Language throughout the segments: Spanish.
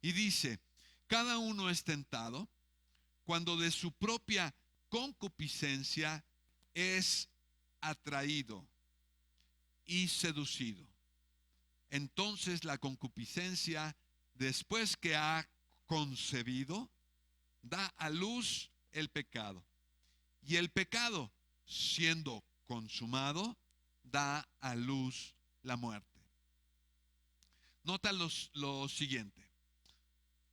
Y dice, cada uno es tentado cuando de su propia concupiscencia es atraído y seducido. Entonces la concupiscencia, después que ha concebido, da a luz el pecado. Y el pecado, siendo consumado, da a luz la muerte. Nota lo siguiente.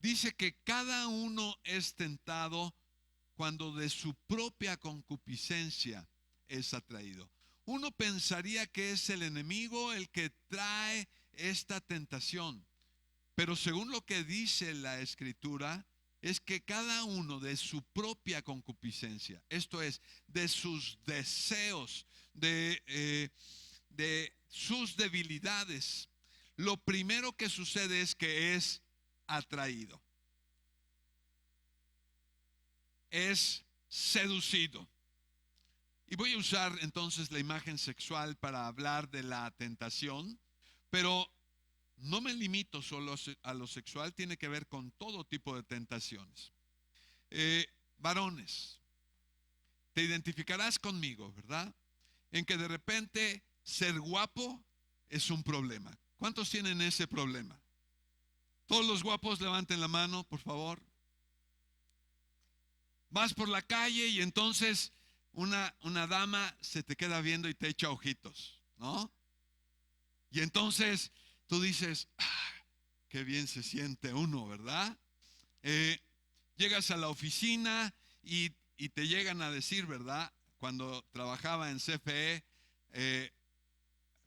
Dice que cada uno es tentado cuando de su propia concupiscencia es atraído. Uno pensaría que es el enemigo el que trae esta tentación, pero según lo que dice la Escritura, es que cada uno de su propia concupiscencia, esto es, de sus deseos, de sus debilidades, lo primero que sucede es que es atraído, es seducido. Y voy a usar entonces la imagen sexual para hablar de la tentación, pero no me limito solo a lo sexual, tiene que ver con todo tipo de tentaciones. Varones, te identificarás conmigo, ¿verdad? En que de repente ser guapo es un problema. ¿Cuántos tienen ese problema? Todos los guapos levanten la mano, por favor. Vas por la calle y entonces una dama se te queda viendo y te echa ojitos, ¿no? Y entonces tú dices, qué bien se siente uno, ¿verdad? Llegas a la oficina y te llegan a decir, ¿verdad? Cuando trabajaba en CFE,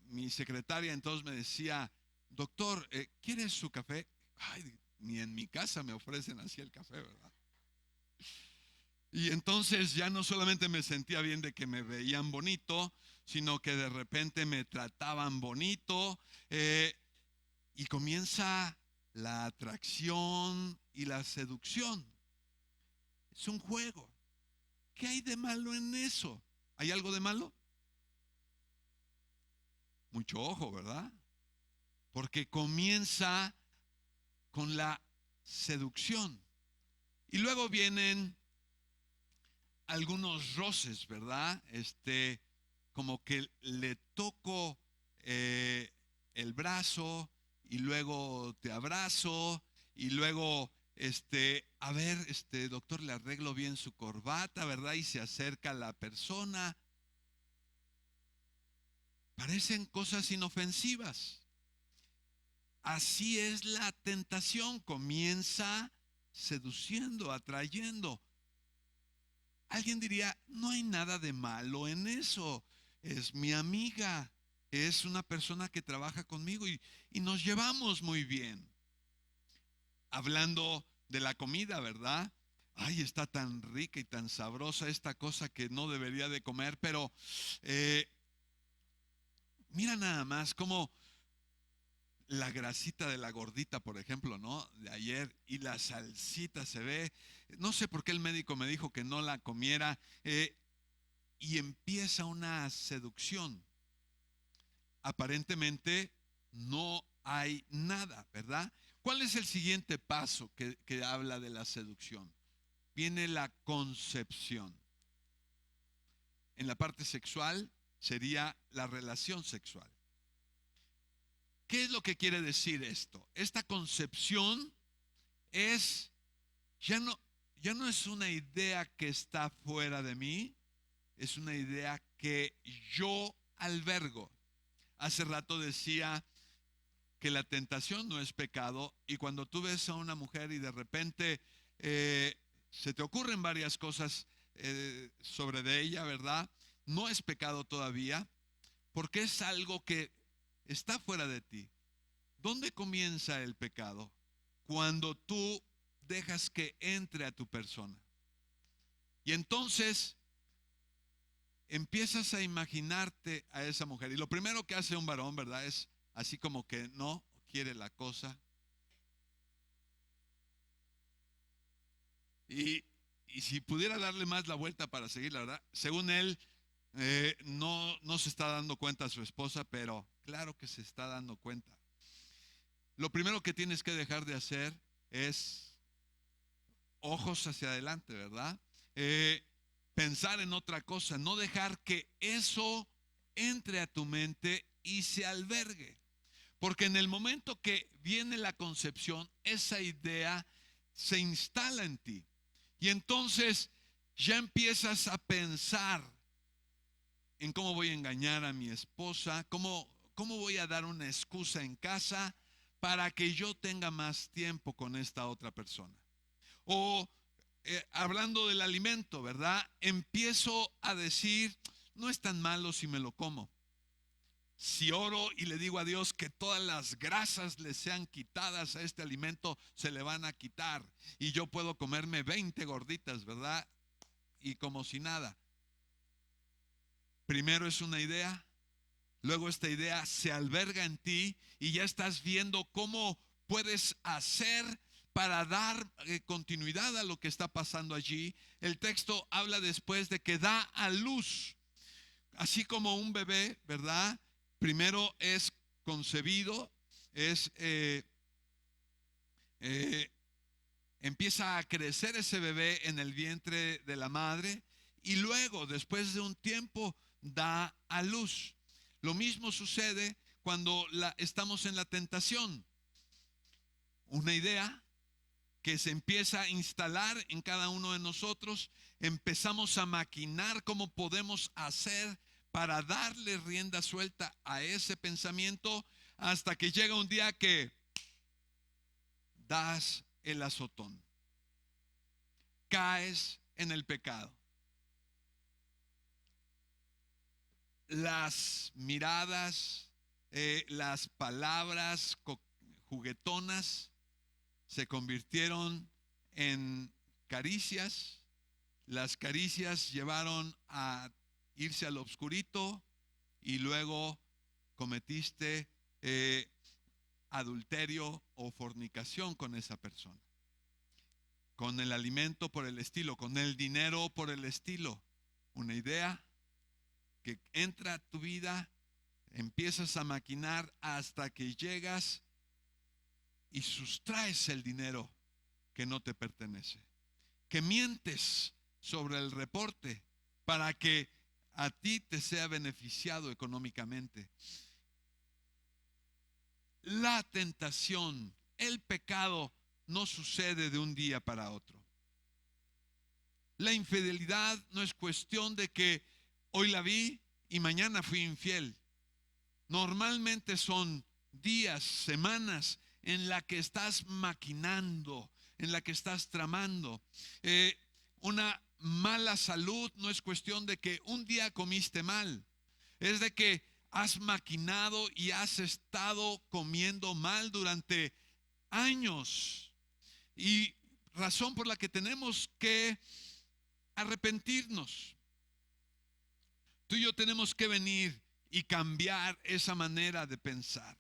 mi secretaria entonces me decía, doctor, ¿quieres su café? Ay, ni en mi casa me ofrecen así el café, ¿verdad? Y entonces ya no solamente me sentía bien de que me veían bonito, sino que de repente me trataban bonito, y comienza la atracción y la seducción. Es un juego. ¿Qué hay de malo en eso? ¿Hay algo de malo? Mucho ojo, ¿verdad? Porque comienza con la seducción. Y luego vienen algunos roces, ¿verdad? Como que le toco el brazo y luego te abrazo y luego, a ver, doctor, le arreglo bien su corbata, ¿verdad? Y se acerca la persona. Parecen cosas inofensivas. Así es la tentación, comienza seduciendo, atrayendo. Alguien diría, no hay nada de malo en eso, es mi amiga, es una persona que trabaja conmigo y nos llevamos muy bien. Hablando de la comida, ¿verdad? Ay, está tan rica y tan sabrosa esta cosa que no debería de comer, pero mira nada más cómo la grasita de la gordita, por ejemplo, ¿no? De ayer, y la salsita se ve. No sé por qué el médico me dijo que no la comiera, y empieza una seducción. Aparentemente no hay nada, ¿verdad? ¿Cuál es el siguiente paso que habla de la seducción? Viene la concepción. En la parte sexual sería la relación sexual. ¿Qué es lo que quiere decir esto? Esta concepción es, ya no es una idea que está fuera de mí, es una idea que yo albergo. Hace rato decía que la tentación no es pecado, y cuando tú ves a una mujer y de repente se te ocurren varias cosas sobre de ella, ¿verdad? No es pecado todavía, porque es algo que está fuera de ti. ¿Dónde comienza el pecado? Cuando tú dejas que entre a tu persona. Y entonces empiezas a imaginarte a esa mujer. Y lo primero que hace un varón, ¿verdad? Es así como que no quiere la cosa. Y, y si pudiera darle más la vuelta para seguir, la verdad, según él, no se está dando cuenta a su esposa, pero claro que se está dando cuenta. Lo primero que tienes que dejar de hacer es ojos hacia adelante, ¿verdad? Pensar en otra cosa, no dejar que eso entre a tu mente y se albergue. Porque en el momento que viene la concepción, esa idea se instala en ti. Y entonces ya empiezas a pensar en cómo voy a engañar a mi esposa, cómo voy a dar una excusa en casa para que yo tenga más tiempo con esta otra persona. O hablando del alimento, ¿verdad? Empiezo a decir, no es tan malo si me lo como. Si oro y le digo a Dios que todas las grasas le sean quitadas a este alimento, se le van a quitar. Y yo puedo comerme 20 gorditas, ¿verdad? Y como si nada. Primero es una idea, luego esta idea se alberga en ti y ya estás viendo cómo puedes hacer para dar continuidad a lo que está pasando allí. El texto habla después de que da a luz, así como un bebé, ¿verdad? Primero es concebido, empieza a crecer ese bebé en el vientre de la madre y luego, después de un tiempo, da a luz. Lo mismo sucede cuando estamos en la tentación. Una idea que se empieza a instalar en cada uno de nosotros, empezamos a maquinar cómo podemos hacer para darle rienda suelta a ese pensamiento hasta que llega un día que das el azotón, caes en el pecado. Las miradas, las palabras juguetonas se convirtieron en caricias. Las caricias llevaron a irse al obscurito y luego cometiste adulterio o fornicación con esa persona. Con el alimento por el estilo, con el dinero por el estilo. Una idea que entra a tu vida, empiezas a maquinar hasta que llegas y sustraes el dinero que no te pertenece. Que mientes sobre el reporte para que a ti te sea beneficiado económicamente. La tentación, el pecado no sucede de un día para otro. La infidelidad no es cuestión de que hoy la vi y mañana fui infiel. Normalmente son días, semanas en la que estás maquinando, en la que estás tramando. Una mala salud no es cuestión de que un día comiste mal, es de que has maquinado y has estado comiendo mal durante años. Y razón por la que tenemos que arrepentirnos. Tú y yo tenemos que venir y cambiar esa manera de pensar,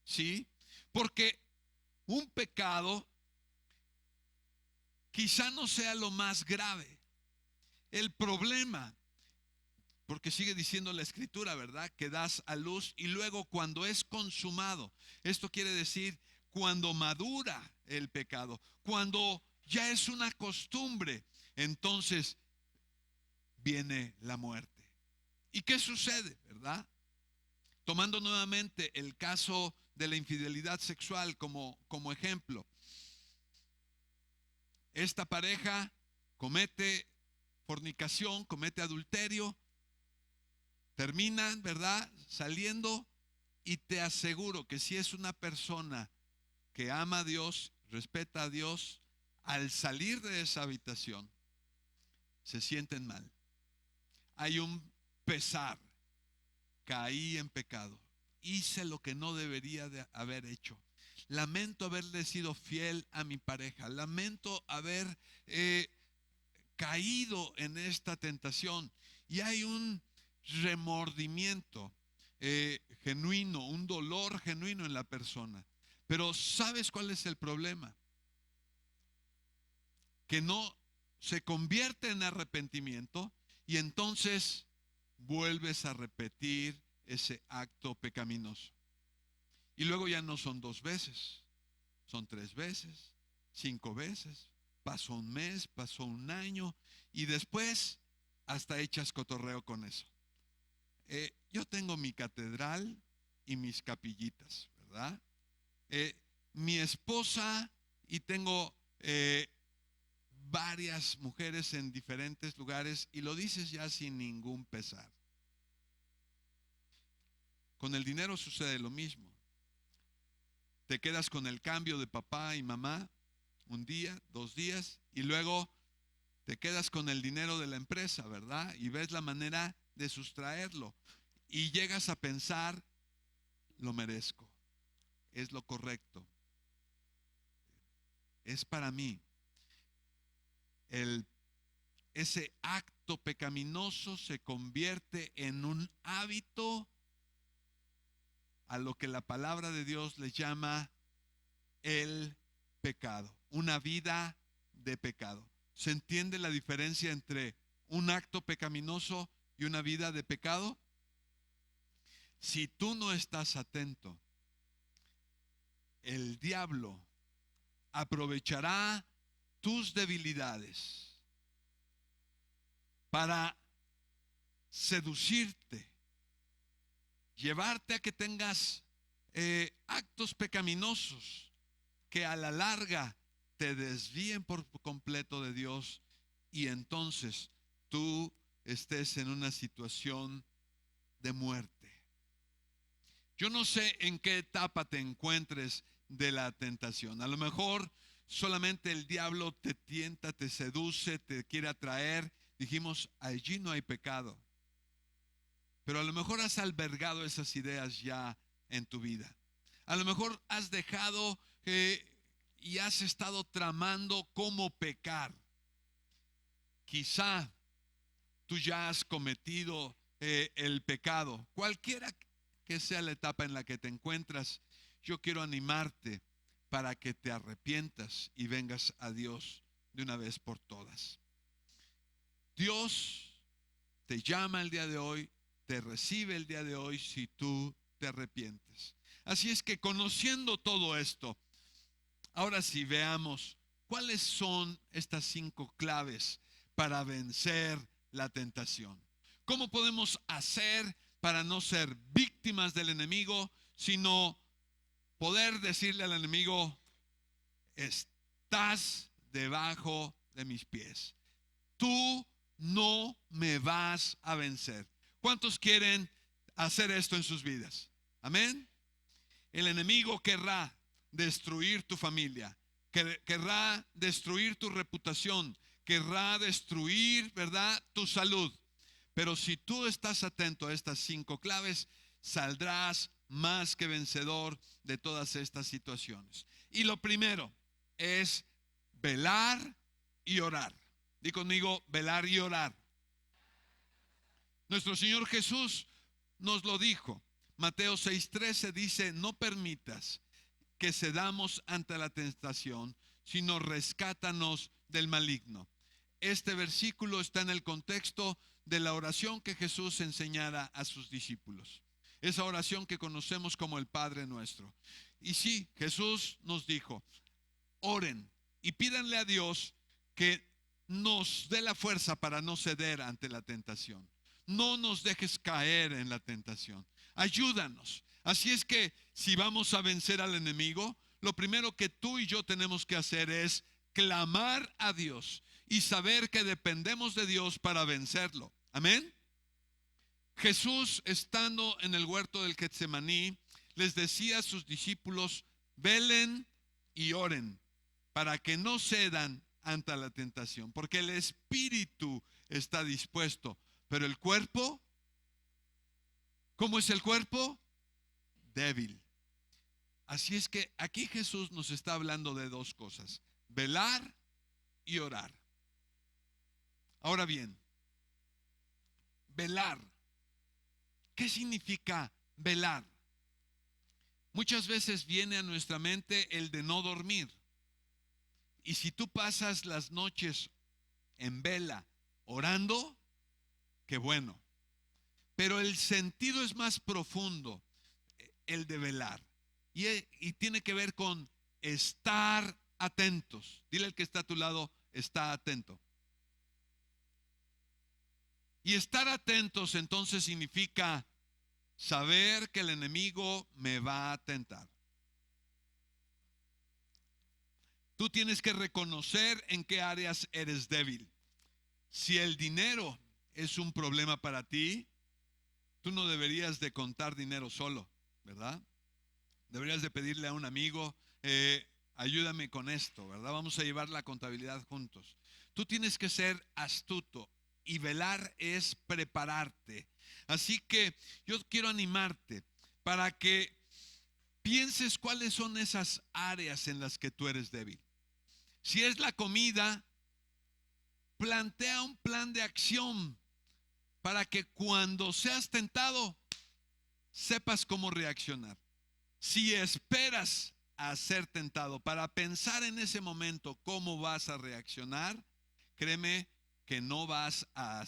¿sí? Porque un pecado quizá no sea lo más grave. El problema, porque sigue diciendo la escritura, ¿verdad? Que das a luz y luego cuando es consumado, esto quiere decir cuando madura el pecado, cuando ya es una costumbre, entonces viene la muerte. ¿Y qué sucede, verdad? Tomando nuevamente el caso de la infidelidad sexual como ejemplo. Esta pareja comete fornicación, comete adulterio, terminan, ¿verdad?, saliendo, y te aseguro que si es una persona que ama a Dios, respeta a Dios, al salir de esa habitación, se sienten mal. Hay un pesar. Caí en pecado. Hice lo que no debería de haber hecho. Lamento haberle sido fiel a mi pareja. Lamento haber caído en esta tentación. Y hay un remordimiento genuino, un dolor genuino en la persona. Pero ¿sabes cuál es el problema? Que no se convierte en arrepentimiento y entonces vuelves a repetir ese acto pecaminoso. Y luego ya no son 2 veces, son 3 veces, 5 veces, pasó un mes, pasó un año y después hasta echas cotorreo con eso. Yo tengo mi catedral y mis capillitas, ¿verdad? Mi esposa y tengo varias mujeres en diferentes lugares y lo dices ya sin ningún pesar. Con el dinero sucede lo mismo. Te quedas con el cambio de papá y mamá un día, 2 días y luego te quedas con el dinero de la empresa, ¿verdad? Y ves la manera de sustraerlo y llegas a pensar, lo merezco, es lo correcto, es para mí. Ese acto pecaminoso se convierte en un hábito a lo que la palabra de Dios le llama el pecado, una vida de pecado. ¿Se entiende la diferencia entre un acto pecaminoso y una vida de pecado? Si tú no estás atento, el diablo aprovechará tus debilidades para seducirte, llevarte a que tengas actos pecaminosos que a la larga te desvíen por completo de Dios y entonces tú estés en una situación de muerte. Yo no sé en qué etapa te encuentres de la tentación. A lo mejor solamente el diablo te tienta, te seduce, te quiere atraer. Dijimos, allí no hay pecado. Pero a lo mejor has albergado esas ideas ya en tu vida. A lo mejor has dejado y has estado tramando cómo pecar. Quizá tú ya has cometido el pecado. Cualquiera que sea la etapa en la que te encuentras, yo quiero animarte para que te arrepientas y vengas a Dios de una vez por todas. Dios te llama el día de hoy, te recibe el día de hoy si tú te arrepientes. Así es que conociendo todo esto, ahora sí veamos cuáles son estas 5 claves para vencer la tentación. ¿Cómo podemos hacer para no ser víctimas del enemigo, sino poder decirle al enemigo, estás debajo de mis pies? Tú no me vas a vencer. ¿Cuántos quieren hacer esto en sus vidas? Amén. El enemigo querrá destruir tu familia, querrá destruir tu reputación, querrá destruir, ¿verdad?, tu salud. Pero si tú estás atento a estas 5 claves, saldrás más que vencedor de todas estas situaciones. Y lo primero es velar y orar. Di conmigo, velar y orar. Nuestro Señor Jesús nos lo dijo. Mateo 6:13 dice, no permitas que cedamos ante la tentación, sino rescátanos del maligno. Este versículo está en el contexto de la oración que Jesús enseñara a sus discípulos. Esa oración que conocemos como el Padre Nuestro. Y sí, Jesús nos dijo, oren y pídanle a Dios que nos dé la fuerza para no ceder ante la tentación. No nos dejes caer en la tentación. Ayúdanos. Así es que si vamos a vencer al enemigo, lo primero que tú y yo tenemos que hacer es clamar a Dios y saber que dependemos de Dios para vencerlo. Amén. Jesús, estando en el huerto del Getsemaní, les decía a sus discípulos, velen y oren para que no cedan ante la tentación, porque el espíritu está dispuesto, pero el cuerpo, ¿cómo es el cuerpo? Débil. Así es que aquí Jesús nos está hablando de 2 cosas, velar y orar. Ahora bien, velar. ¿Qué significa velar? Muchas veces viene a nuestra mente el de no dormir. Y si tú pasas las noches en vela orando, qué bueno. Pero el sentido es más profundo, el de velar. Y tiene que ver con estar atentos. Dile al que está a tu lado, está atento. Y estar atentos entonces significa saber que el enemigo me va a tentar. Tú tienes que reconocer en qué áreas eres débil. Si el dinero es un problema para ti, tú no deberías de contar dinero solo, ¿verdad? Deberías de pedirle a un amigo, ayúdame con esto, ¿verdad? Vamos a llevar la contabilidad juntos. Tú tienes que ser astuto y velar es prepararte. Así que yo quiero animarte para que pienses cuáles son esas áreas en las que tú eres débil. Si es la comida, plantea un plan de acción para que cuando seas tentado, sepas cómo reaccionar. Si esperas a ser tentado para pensar en ese momento cómo vas a reaccionar, créeme que no vas a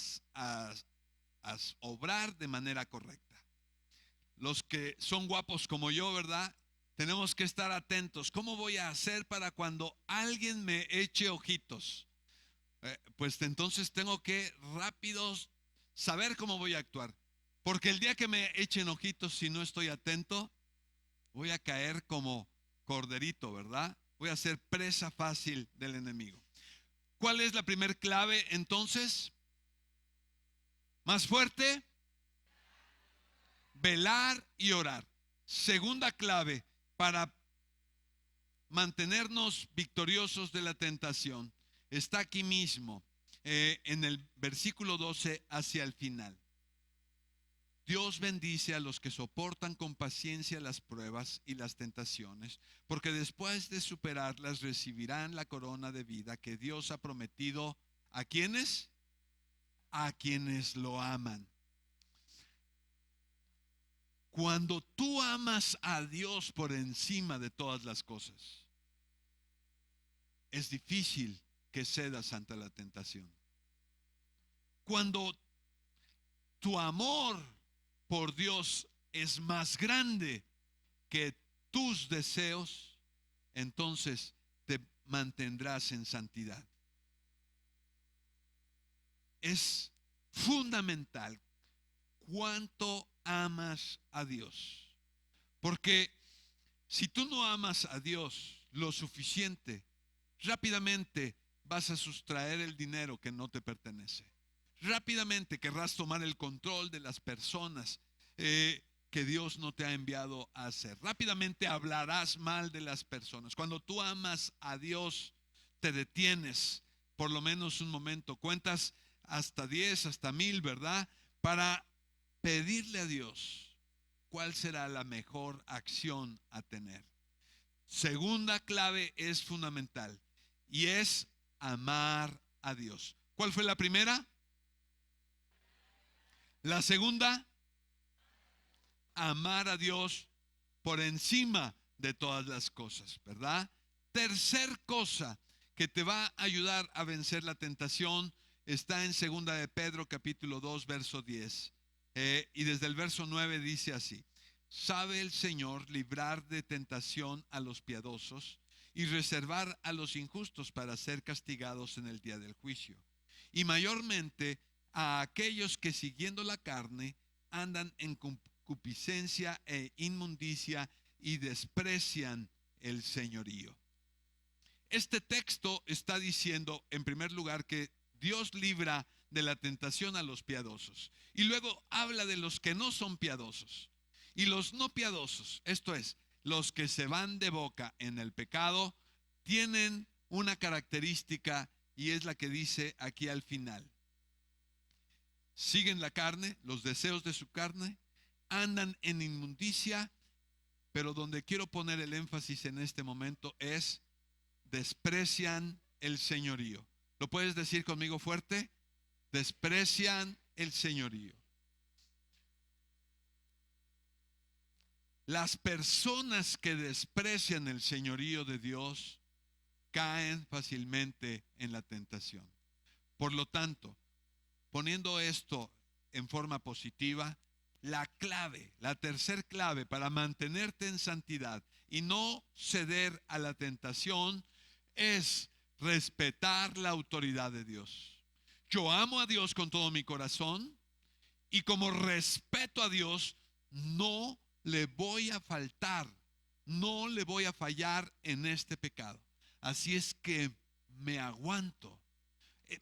obrar de manera correcta. Los que son guapos como yo, ¿verdad? Tenemos que estar atentos. ¿Cómo voy a hacer para cuando alguien me eche ojitos? Pues entonces tengo que rápido saber cómo voy a actuar. Porque el día que me echen ojitos, si no estoy atento, voy a caer como corderito, ¿verdad? Voy a ser presa fácil del enemigo. ¿Cuál es la primer clave entonces? Más fuerte, velar y orar. Segunda clave para mantenernos victoriosos de la tentación está aquí mismo, en el versículo 12 hacia el final. Dios bendice a los que soportan con paciencia las pruebas y las tentaciones, porque después de superarlas recibirán la corona de vida que Dios ha prometido. ¿A quiénes? A quienes lo aman. Cuando tú amas a Dios por encima de todas las cosas, es difícil que cedas ante la tentación. Cuando tu amor por Dios es más grande que tus deseos, entonces te mantendrás en santidad. Es fundamental cuánto amas a Dios. Porque si tú no amas a Dios lo suficiente, rápidamente vas a sustraer el dinero que no te pertenece. Rápidamente querrás tomar el control de las personas que Dios no te ha enviado a hacer. Rápidamente hablarás mal de las personas. Cuando tú amas a Dios, te detienes por lo menos un momento. Cuentas hasta 10, hasta 1000, ¿verdad? Para pedirle a Dios cuál será la mejor acción a tener. Segunda clave es fundamental y es amar a Dios. ¿Cuál fue la primera? La segunda, amar a Dios por encima de todas las cosas, ¿verdad? Tercer cosa que te va a ayudar a vencer la tentación está en 2 de Pedro capítulo 2 verso 10. Y desde el verso 9 dice así: sabe el Señor librar de tentación a los piadosos y reservar a los injustos para ser castigados en el día del juicio. Y mayormente a aquellos que siguiendo la carne andan en concupiscencia e inmundicia y desprecian el señorío. Este texto está diciendo, en primer lugar, que Dios libra de la tentación a los piadosos. Y luego habla de los que no son piadosos. Y los no piadosos, esto es, los que se van de boca en el pecado, tienen una característica y es la que dice aquí al final. Siguen la carne, los deseos de su carne, andan en inmundicia, pero donde quiero poner el énfasis en este momento es: desprecian el señorío. ¿Lo puedes decir conmigo fuerte? Desprecian el señorío. Las personas que desprecian el señorío de Dios caen fácilmente en la tentación. Por lo tanto, poniendo esto en forma positiva, la clave, la tercer clave para mantenerte en santidad y no ceder a la tentación es respetar la autoridad de Dios. Yo amo a Dios con todo mi corazón y como respeto a Dios, no le voy a faltar, no le voy a fallar en este pecado. Así es que me aguanto.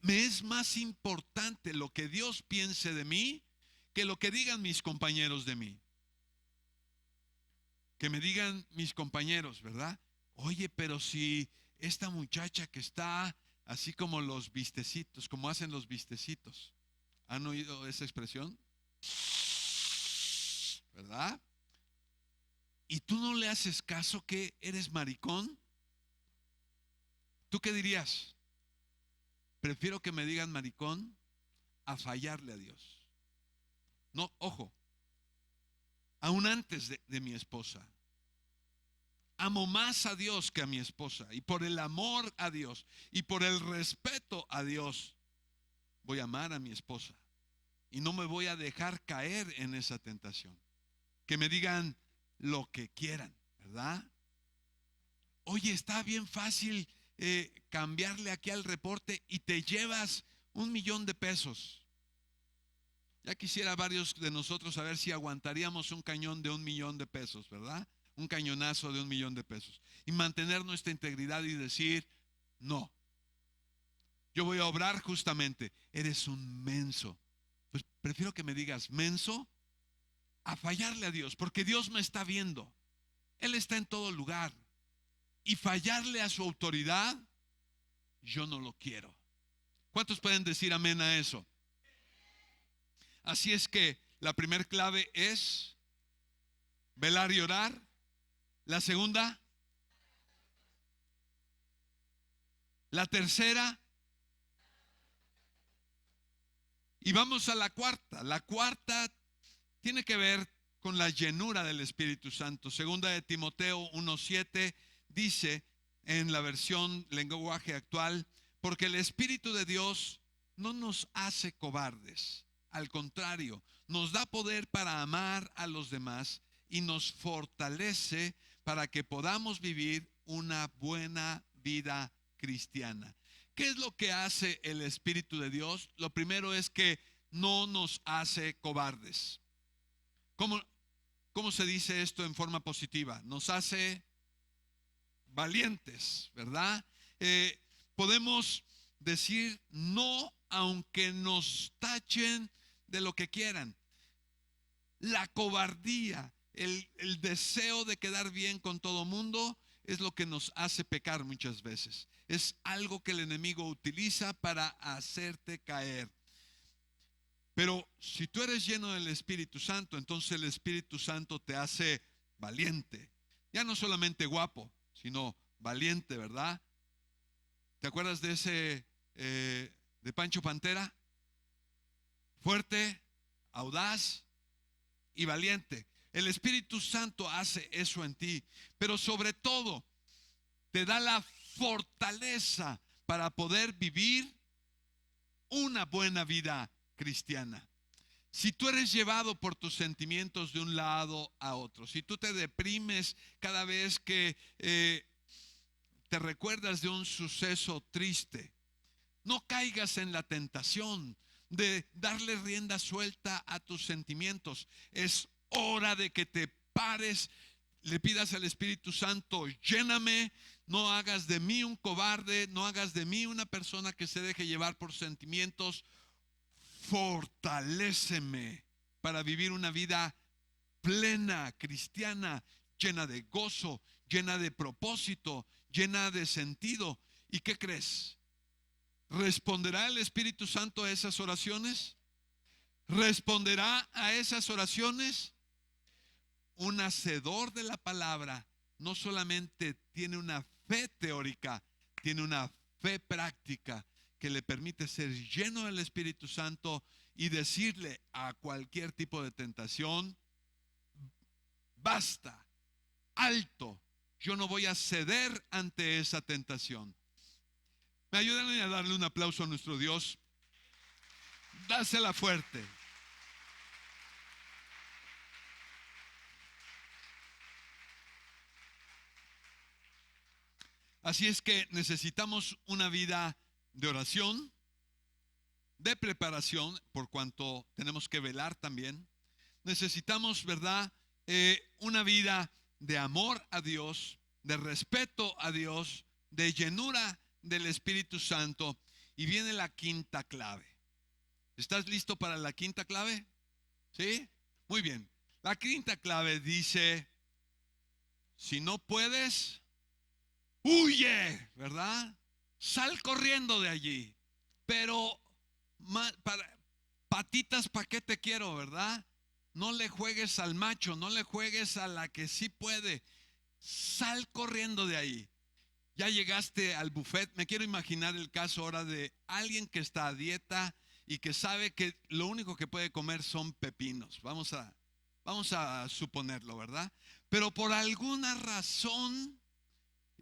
Me es más importante lo que Dios piense de mí que lo que digan mis compañeros de mí. Que me digan mis compañeros, ¿verdad? Oye, pero si esta muchacha que está así como los vistecitos, como hacen los vistecitos. ¿Han oído esa expresión? ¿Verdad? ¿Y tú no le haces caso que eres maricón? ¿Tú qué dirías? Prefiero que me digan maricón a fallarle a Dios. No, ojo, aún antes de mi esposa. Amo más a Dios que a mi esposa. Y por el amor a Dios y por el respeto a Dios, voy a amar a mi esposa. Y no me voy a dejar caer en esa tentación. Que me digan lo que quieran, ¿verdad? Oye, está bien fácil cambiarle aquí al reporte y te llevas $1,000,000. Ya quisiera varios de nosotros saber si aguantaríamos un cañón de $1,000,000, ¿verdad? Un cañonazo de $1,000,000. Y mantener nuestra integridad y decir, no, yo voy a obrar justamente. Eres un menso. Pues prefiero que me digas menso a fallarle a Dios, porque Dios me está viendo. Él está en todo lugar. Y fallarle a su autoridad, yo no lo quiero. ¿Cuántos pueden decir amén a eso? Así es que la primera clave es velar y orar. La segunda, la tercera, y vamos a la cuarta. La cuarta tiene que ver con la llenura del Espíritu Santo. Segunda de Timoteo 1:7 dice en la versión lenguaje actual, porque el Espíritu de Dios no nos hace cobardes. Al contrario, nos da poder para amar a los demás y nos fortalece para que podamos vivir una buena vida cristiana. ¿Qué es lo que hace el Espíritu de Dios? Lo primero es que no nos hace cobardes. ¿Cómo se dice esto en forma positiva? Nos hace valientes, ¿verdad? Podemos decir no aunque nos tachen de lo que quieran. La cobardía, el deseo de quedar bien con todo mundo es lo que nos hace pecar muchas veces. Es algo que el enemigo utiliza para hacerte caer. Pero si tú eres lleno del Espíritu Santo, entonces el Espíritu Santo te hace valiente. Ya no solamente guapo, sino valiente, ¿verdad? ¿Te acuerdas de ese de Pancho Pantera? Fuerte, audaz y valiente. El Espíritu Santo hace eso en ti, pero sobre todo te da la fortaleza para poder vivir una buena vida cristiana. Si tú eres llevado por tus sentimientos de un lado a otro, si tú te deprimes cada vez que te recuerdas de un suceso triste, no caigas en la tentación de darle rienda suelta a tus sentimientos. Es hora de que te pares, le pidas al Espíritu Santo, lléname, no hagas de mí un cobarde, no hagas de mí una persona que se deje llevar por sentimientos. Fortaléceme para vivir una vida plena, cristiana, llena de gozo, llena de propósito, llena de sentido. ¿Y qué crees? ¿Responderá el Espíritu Santo a esas oraciones? ¿Responderá a esas oraciones? Un hacedor de la palabra no solamente tiene una fe teórica, tiene una fe práctica que le permite ser lleno del Espíritu Santo y decirle a cualquier tipo de tentación, basta, alto, yo no voy a ceder ante esa tentación. ¿Me ayudan a darle un aplauso a nuestro Dios? Dásela fuerte. Así es que necesitamos una vida de oración, de preparación, por cuanto tenemos que velar también. Necesitamos, ¿verdad? Una vida de amor a Dios, de respeto a Dios, de llenura del Espíritu Santo. Y viene la quinta clave. ¿Estás listo para la quinta clave? ¿Sí? Muy bien. La quinta clave dice, si no puedes, huye, ¿verdad? Sal corriendo de allí. Pero patitas, ¿para qué te quiero, verdad? No le juegues al macho, no le juegues a la que sí puede. Sal corriendo de ahí. Ya llegaste al buffet. Me quiero imaginar el caso ahora de alguien que está a dieta y que sabe que lo único que puede comer son pepinos. Vamos a suponerlo, ¿verdad? Pero por alguna razón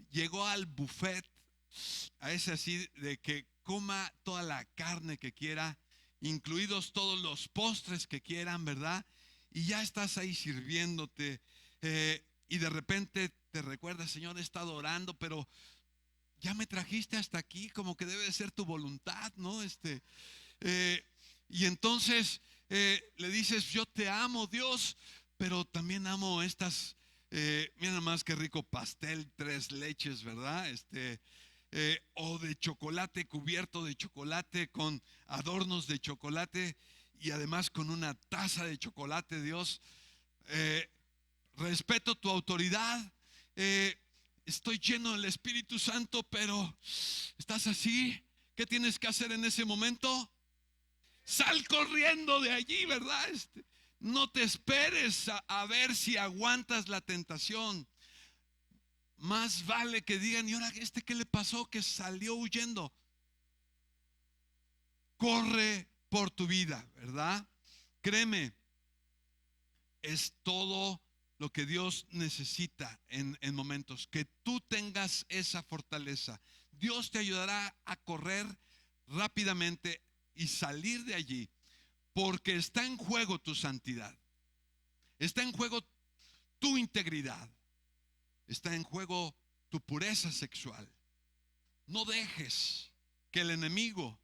llegó al buffet, a ese así de que coma toda la carne que quiera, incluidos todos los postres que quieran, ¿verdad? Y ya estás ahí sirviéndote, y de repente te recuerdas, Señor, he estado orando, pero ya me trajiste hasta aquí, como que debe ser tu voluntad, ¿no? Y entonces le dices, yo te amo, Dios, pero también amo estas, mira nada más qué rico pastel, 3 leches, ¿verdad? O de chocolate, cubierto de chocolate con adornos de chocolate y además con una taza de chocolate, Dios. Eh, Respeto tu autoridad, estoy lleno del Espíritu Santo, pero estás así. ¿Qué tienes que hacer en ese momento? Sal corriendo de allí, ¿verdad? No te esperes a ver si aguantas la tentación. Más vale que digan, ¿y ahora qué le pasó? Que salió huyendo. Corre por tu vida, ¿verdad? Créeme, es todo lo que Dios necesita en momentos. Que tú tengas esa fortaleza. Dios te ayudará a correr rápidamente y salir de allí. Porque está en juego tu santidad. Está en juego tu integridad. Está en juego tu pureza sexual. No dejes que el enemigo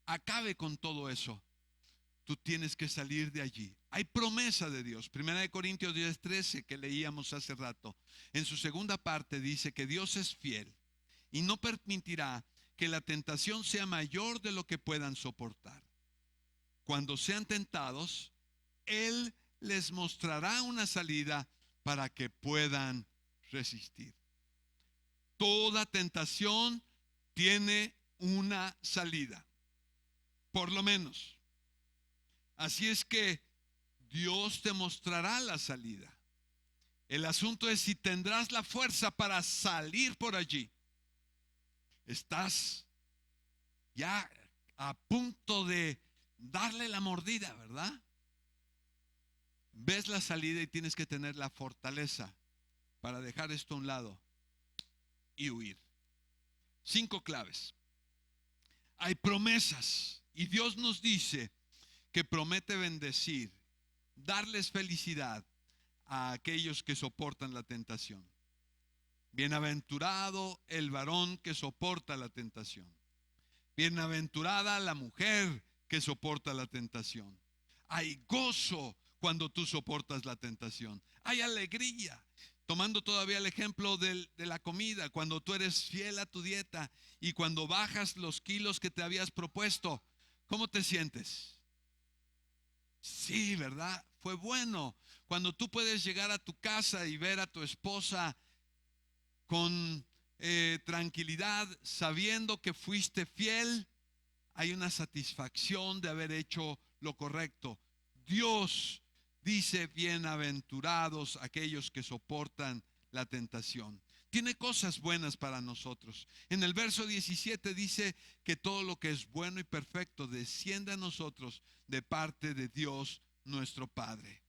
acabe con todo eso. Tú tienes que salir de allí. Hay promesa de Dios. 1 Corintios 10:13 que leíamos hace rato. En su segunda parte dice que Dios es fiel y no permitirá que la tentación sea mayor de lo que puedan soportar. Cuando sean tentados, Él les mostrará una salida para que puedan resistir. Toda tentación tiene una salida, por lo menos. Así es que Dios te mostrará la salida. El asunto es si tendrás la fuerza para salir por allí. Estás ya a punto de darle la mordida, ¿verdad? Ves la salida y tienes que tener la fortaleza para dejar esto a un lado y huir. 5 claves. Hay promesas y Dios nos dice que promete bendecir, darles felicidad a aquellos que soportan la tentación. Bienaventurado el varón que soporta la tentación. Bienaventurada la mujer que soporta la tentación. Hay gozo cuando tú soportas la tentación. Hay alegría. Tomando todavía el ejemplo de la comida, cuando tú eres fiel a tu dieta y cuando bajas los kilos que te habías propuesto, ¿cómo te sientes? Sí, ¿verdad? Fue bueno. Cuando tú puedes llegar a tu casa y ver a tu esposa con tranquilidad, sabiendo que fuiste fiel, hay una satisfacción de haber hecho lo correcto. Dios dice, bienaventurados aquellos que soportan la tentación. Tiene cosas buenas para nosotros. En el verso 17 dice que todo lo que es bueno y perfecto desciende a nosotros de parte de Dios nuestro Padre.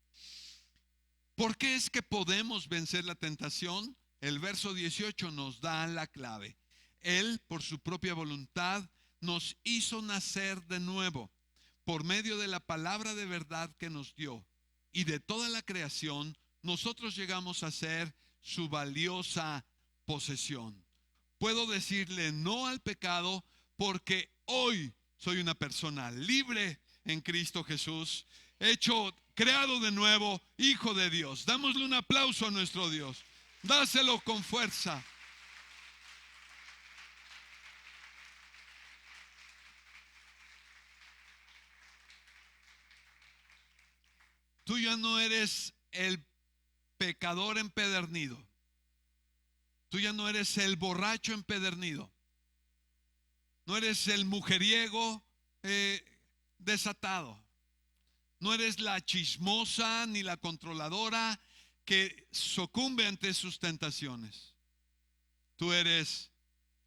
¿Por qué es que podemos vencer la tentación? El verso 18 nos da la clave. Él, por su propia voluntad, nos hizo nacer de nuevo por medio de la palabra de verdad que nos dio. Y de toda la creación, nosotros llegamos a ser su valiosa posesión. Puedo decirle no al pecado porque hoy soy una persona libre en Cristo Jesús, creado de nuevo, hijo de Dios. Dámosle un aplauso a nuestro Dios. Dáselo con fuerza. Tú ya no eres el pecador empedernido. Tú ya no eres el borracho empedernido. No eres el mujeriego desatado. No eres la chismosa ni la controladora que sucumbe ante sus tentaciones. Tú eres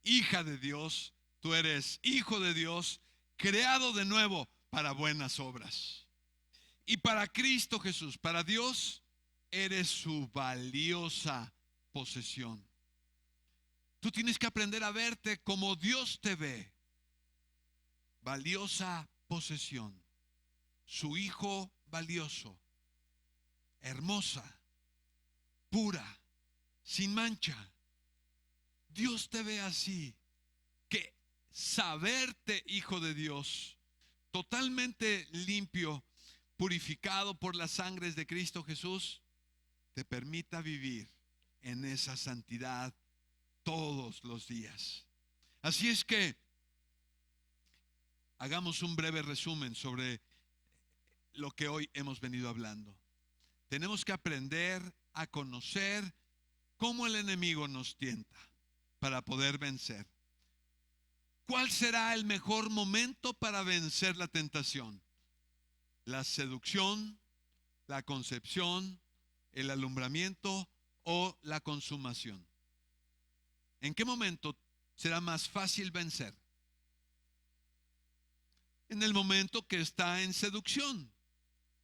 hija de Dios. Tú eres hijo de Dios, creado de nuevo para buenas obras. Y para Cristo Jesús, para Dios, eres su valiosa posesión. Tú tienes que aprender a verte como Dios te ve. Valiosa posesión. Su hijo valioso. Hermosa. Pura. Sin mancha. Dios te ve así. Que saberte hijo de Dios, totalmente limpio, purificado por las sangres de Cristo Jesús, te permita vivir en esa santidad todos los días. Así es que hagamos un breve resumen sobre lo que hoy hemos venido hablando. Tenemos que aprender a conocer cómo el enemigo nos tienta para poder vencer. ¿Cuál será el mejor momento para vencer la tentación? La seducción, la concepción, el alumbramiento o la consumación. ¿En qué momento será más fácil vencer? En el momento que está en seducción.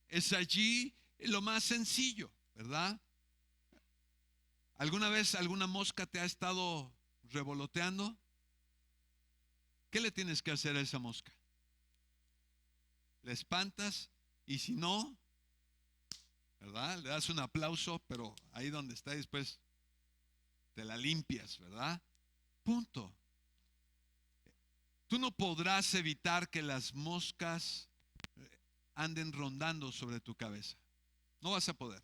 Es allí lo más sencillo, ¿verdad? ¿Alguna vez alguna mosca te ha estado revoloteando? ¿Qué le tienes que hacer a esa mosca? Le espantas y si no, ¿verdad? Le das un aplauso, pero ahí donde está después te la limpias, ¿verdad? Punto. Tú no podrás evitar que las moscas anden rondando sobre tu cabeza. No vas a poder.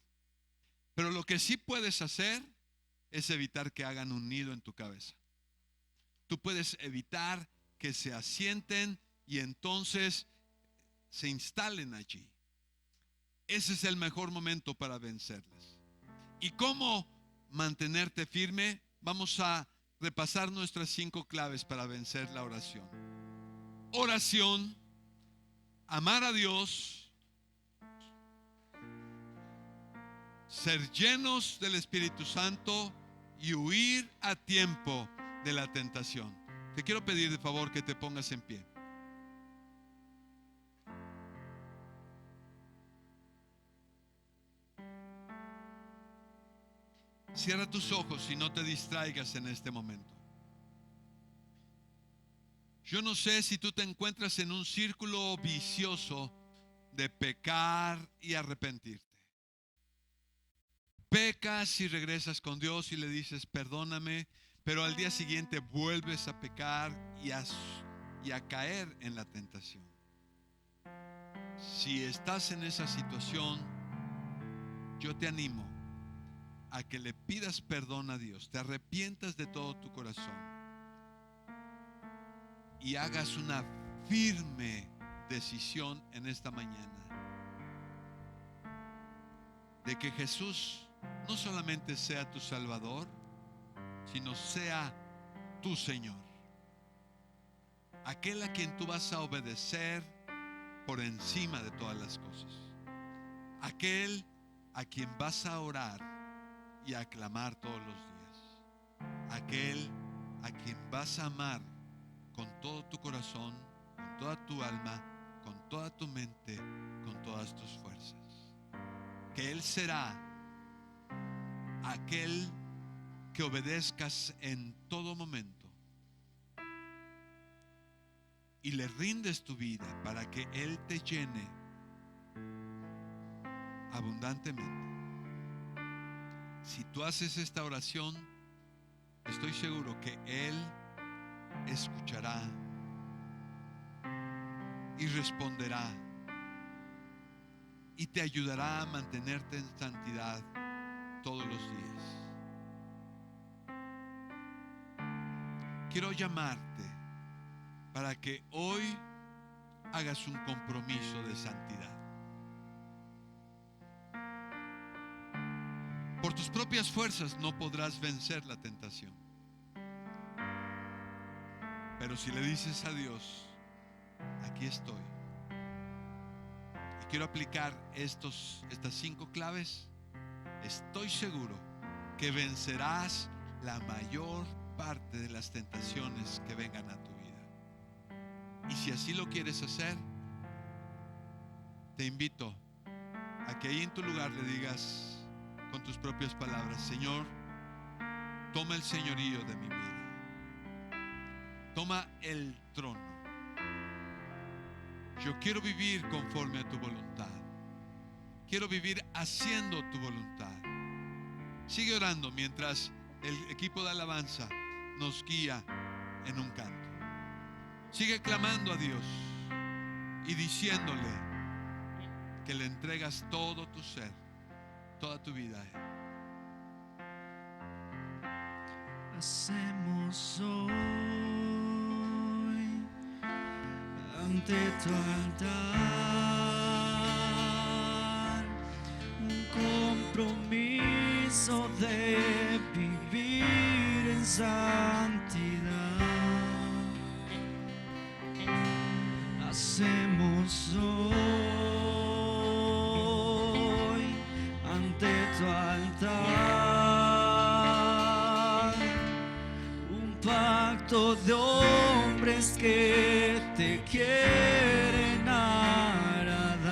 Pero lo que sí puedes hacer es evitar que hagan un nido en tu cabeza. Tú puedes evitar que se asienten y entonces se instalen allí. Ese es el mejor momento para vencerlas. ¿Y cómo mantenerte firme? Vamos a repasar nuestras 5 claves para vencer la oración. Oración, amar a Dios, ser llenos del Espíritu Santo y huir a tiempo de la tentación. Te quiero pedir de favor que te pongas en pie. Cierra tus ojos y no te distraigas en este momento. Yo no sé si tú te encuentras en un círculo vicioso de pecar y arrepentirte. Pecas y regresas con Dios y le dices perdóname, pero al día siguiente vuelves a pecar y a caer en la tentación. Si estás en esa situación, yo te animo a que le pidas perdón a Dios, te arrepientas de todo tu corazón y hagas una firme decisión en esta mañana de que Jesús no solamente sea tu Salvador, sino sea tu Señor, aquel a quien tú vas a obedecer por encima de todas las cosas, aquel a quien vas a orar y a clamar todos los días, aquel a quien vas a amar con todo tu corazón, con toda tu alma, con toda tu mente, con todas tus fuerzas. Que Él será aquel que obedezcas en todo momento y le rindes tu vida para que Él te llene abundantemente. Si tú haces esta oración, estoy seguro que Él escuchará y responderá y te ayudará a mantenerte en santidad todos los días. Quiero llamarte para que hoy hagas un compromiso de santidad. Por tus propias fuerzas no podrás vencer la tentación. Pero si le dices a Dios, aquí estoy, y quiero aplicar estas 5 claves, estoy seguro que vencerás la mayor parte de las tentaciones que vengan a tu vida. Y si así lo quieres hacer, te invito a que ahí en tu lugar le digas con tus propias palabras: Señor, toma el señorío de mi vida, toma el trono. Yo quiero vivir conforme a tu voluntad, quiero vivir haciendo tu voluntad. Sigue orando mientras el equipo de alabanza nos guía en un canto. Sigue clamando a Dios y diciéndole que le entregas todo tu ser, toda tu vida a Él. Hacemos hoy ante tu altar un compromiso de vivir en santidad. Hacemos hoy ante tu altar un pacto de hombres que te quieren agradar.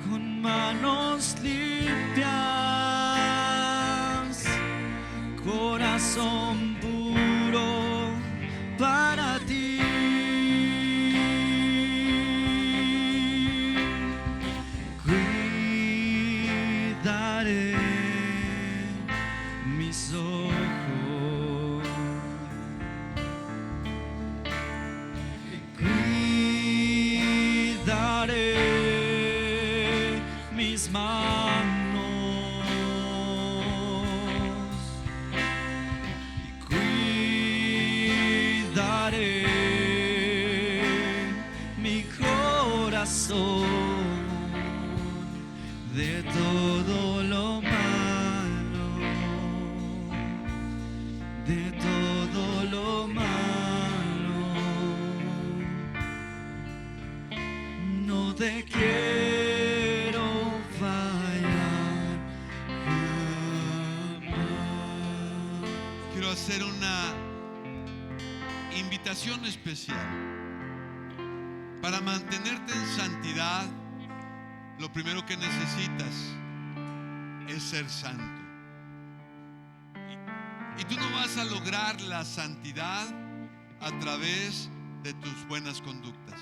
Con manos limpias, corazón puro para ti. Cuidaré mis ojos, cuidaré mis manos, cuidaré mi corazón de todo lo malo, de todo lo malo. No te quiero fallar jamás. Quiero hacer una invitación especial. Para mantenerte en santidad, lo primero que necesitas es ser santo. Y tú no vas a lograr la santidad a través de tus buenas conductas.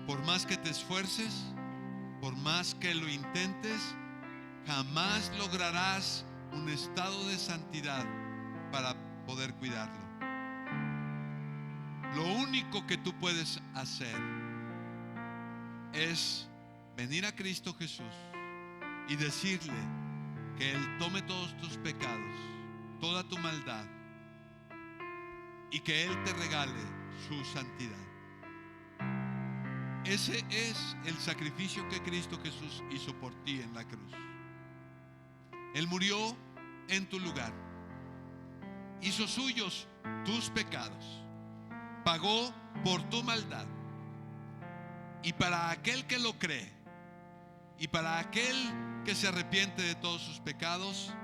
Por más que te esfuerces, por más que lo intentes, jamás lograrás un estado de santidad para poder cuidarlo. Lo único que tú puedes hacer es venir a Cristo Jesús y decirle que Él tome todos tus pecados, toda tu maldad, y que Él te regale su santidad. Ese es el sacrificio que Cristo Jesús hizo por ti en la cruz. Él murió en tu lugar, hizo suyos tus pecados, pagó por tu maldad. Y para aquel que lo cree, y para aquel que se arrepiente de todos sus pecados,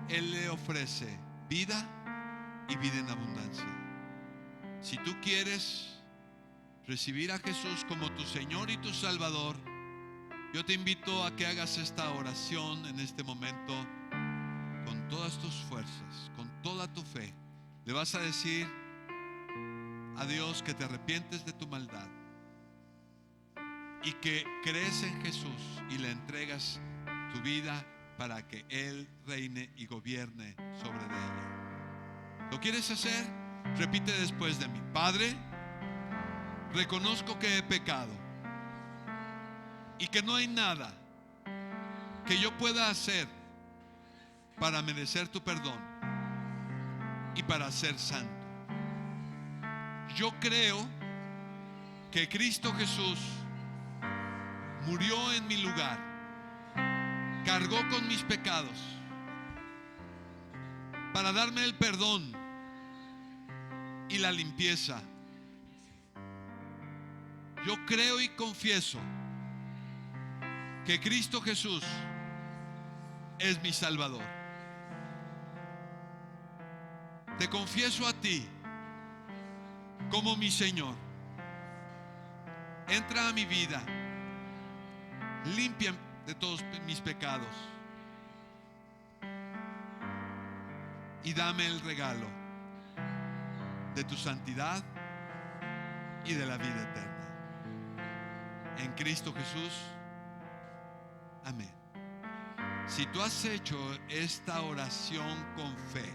Él le ofrece vida y vida en abundancia. Si tú quieres recibir a Jesús como tu Señor y tu Salvador, yo te invito a que hagas esta oración en este momento con todas tus fuerzas, con toda tu fe. Le vas a decir a Dios que te arrepientes de tu maldad, y que crees en Jesús y le entregas tu vida para que Él reine y gobierne sobre ella. ¿Lo quieres hacer? Repite después de mí: Padre, reconozco que he pecado y que no hay nada que yo pueda hacer para merecer tu perdón y para ser santo. Yo creo que Cristo Jesús murió en mi lugar, cargó con mis pecados para darme el perdón y la limpieza. Yo creo y confieso que Cristo Jesús es mi Salvador. Te confieso a ti como mi Señor. Entra a mi vida, limpia de todos mis pecados y dame el regalo de tu santidad y de la vida eterna. En Cristo Jesús. Amén. Si tú has hecho esta oración con fe,